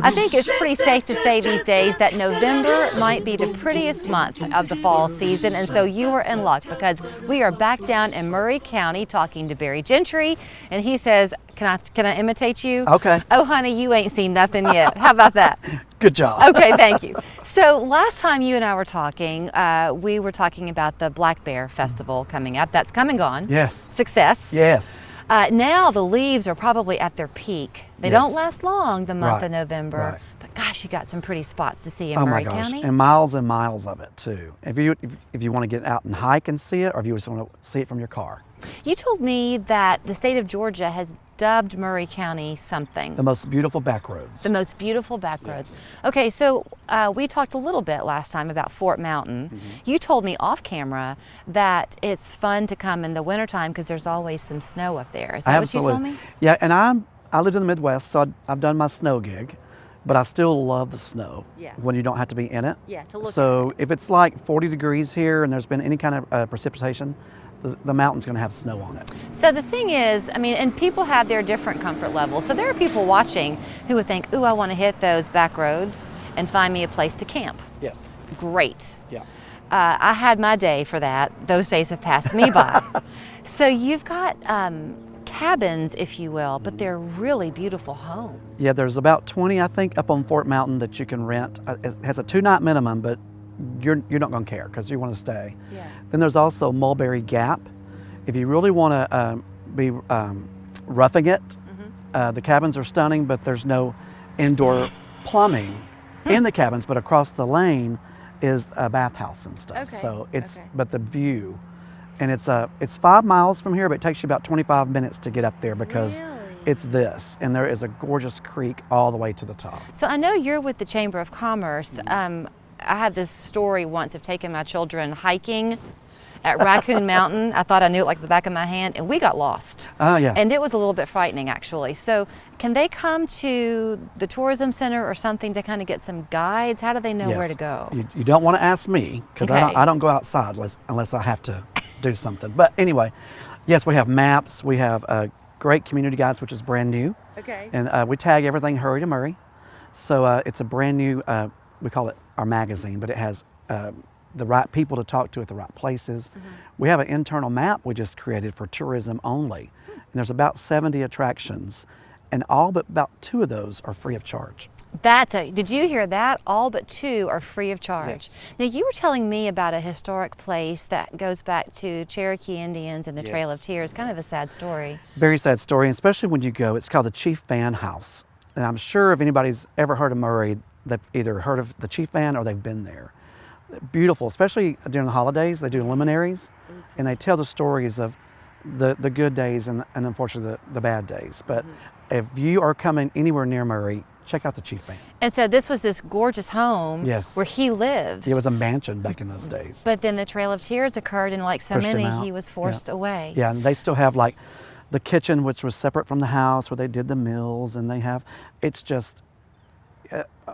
I think it's pretty safe to say these days that November might be the prettiest month of the fall season, and so you are in luck because we are back down in Murray County talking to Barry Gentry, and he says, can I imitate you? Okay. Oh, honey, you ain't seen nothing yet. How about that? Good job. Okay, thank you. So last time you and I were talking, we were talking about the Black Bear Festival coming up. That's come and gone. Yes. Success. Yes. Now the leaves are probably at their peak. They Yes. don't last long the month Right, of November, right. but gosh, you got some pretty spots to see in Oh my Murray gosh, County. and miles of it too. If you want to get out and hike and see it, or if you just want to see it from your car. You told me that the state of Georgia has dubbed Murray County something. The most beautiful back roads. The most beautiful back roads. Okay, so we talked a little bit last time about Fort Mountain. You told me off camera that it's fun to come in the wintertime because there's always some snow up there. Is that Absolutely. what you told me? Yeah, and I lived in the Midwest, so I've done my snow gig, but I still love the snow Yeah. when you don't have to be in it. Yeah, to look So at if it's like 40 degrees here and there's been any kind of precipitation, the mountain's going to have snow on it. So the thing is, I mean, and people have their different comfort levels. So there are people watching who would think, ooh, I want to hit those back roads and find me a place to camp. Yes. Great. Yeah. I had my day for that. Those days have passed me by. So you've got cabins, if you will, but they're really beautiful homes. Yeah, there's about 20, I think, up on Fort Mountain that you can rent. It has a 2-night minimum, but you're not going to care because you want to stay. Yeah. Then there's also Mulberry Gap. If you really want to be roughing it, the cabins are stunning, but there's no indoor plumbing in the cabins, but across the lane is a bathhouse and stuff. Okay, So it's, okay. but the view, and it's 5 miles from here, but it takes you about 25 minutes to get up there because Really? it's this, and there is a gorgeous creek all the way to the top. So I know you're with the Chamber of Commerce. I had this story once of taking my children hiking at Raccoon Mountain. I thought I knew it like the back of my hand, and we got lost. Oh, yeah. And it was a little bit frightening, actually. So can they come to the tourism center or something to kind of get some guides? How do they know where Yes. to go? You don't want to ask me because Okay. I don't go outside unless I have to do something. But anyway, yes, we have maps. We have great community guides, which is brand new. Okay. And we tag everything Hurry to Murray. So it's a brand new, we call it our magazine, but it has the right people to talk to at the right places. We have an internal map we just created for tourism only. And there's about 70 attractions, and all but about 2 of those are free of charge. Did you hear that? All but 2 are free of charge. Yes. Now, you were telling me about a historic place that goes back to Cherokee Indians and the Trail of Yes. Tears. Kind of a sad story. Very sad story, and especially when you go. It's called the Chief Van House. And I'm sure if anybody's ever heard of Murray, they've either heard of the Chief Van or they've been there. Beautiful, especially during the holidays. They do luminaries, and they tell the stories of the good days and unfortunately the bad days. But if you are coming anywhere near Murray, check out the Chief Van. And so this was this gorgeous home Yes. where he lived. It was a mansion back in those days. But then the Trail of Tears occurred, and like so Pushed him many, out. he was forced away. Yeah, and they still have like the kitchen, which was separate from the house where they did the meals, and they have, it's just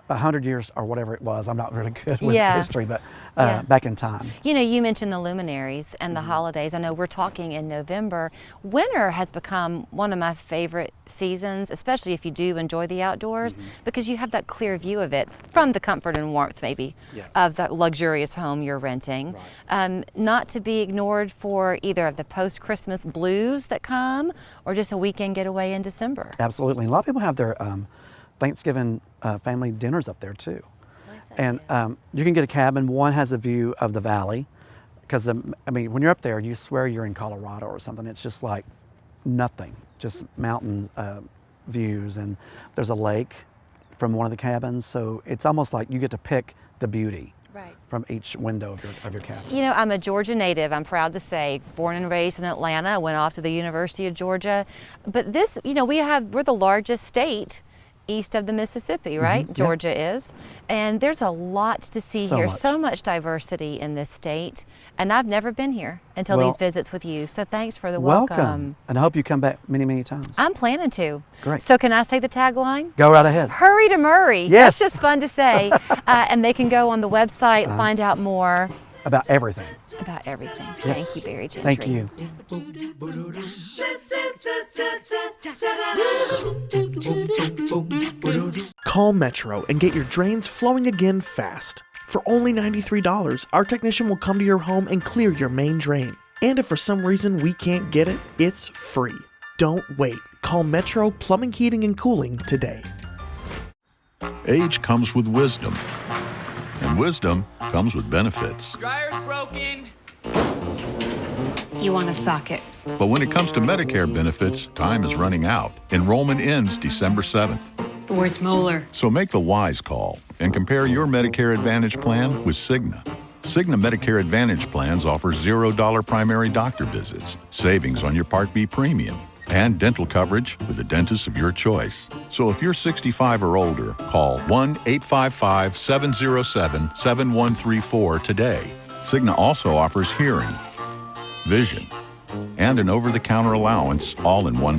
100 years or whatever it was. I'm not really good with Yeah. history, but Yeah. back in time. You know, you mentioned the luminaries and the holidays. I know we're talking in November. Winter has become one of my favorite seasons, especially if you do enjoy the outdoors, because you have that clear view of it from the comfort and warmth, maybe, Yeah. of the luxurious home you're renting. Not to be ignored for either of the post-Christmas blues that come or just a weekend getaway in December. Absolutely. And a lot of people have their Thanksgiving family dinners up there too. And you can get a cabin. One has a view of the valley, because I mean, when you're up there, you swear you're in Colorado or something. It's just like nothing, just mountain views, and there's a lake from one of the cabins. So it's almost like you get to pick the beauty Right. from each window of your cabin. You know, I'm a Georgia native, I'm proud to say, born and raised in Atlanta, went off to the University of Georgia. But this, you know, we're the largest state east of the Mississippi, right? Yeah. Georgia is. And there's a lot to see So here, much. so much diversity in this state. And I've never been here until Well, these visits with you. So thanks for the Welcome. And I hope you come back many, many times. I'm planning to. Great. So can I say the tagline? Go right ahead. Hurry to Murray. Yes. That's just fun to say. And they can go on the website, find out more About everything. about everything. Yes. Thank you, Barry Gentry. Thank you. Call Metro and get your drains flowing again fast. For only $93, our technician will come to your home and clear your main drain. And if for some reason we can't get it, it's free. Don't wait. Call Metro Plumbing, Heating, and Cooling today. Age comes with wisdom, and wisdom comes with benefits. Dryer's broken. You want a socket. But when it comes to Medicare benefits, time is running out. Enrollment ends December 7th. The word's molar. So make the wise call and compare your Medicare Advantage plan with Cigna. Cigna Medicare Advantage plans offer $0 primary doctor visits, savings on your Part B premium, and dental coverage with a dentist of your choice. So if you're 65 or older, call 1-855-707-7134 today. Cigna also offers hearing, vision, and an over-the-counter allowance all in one place.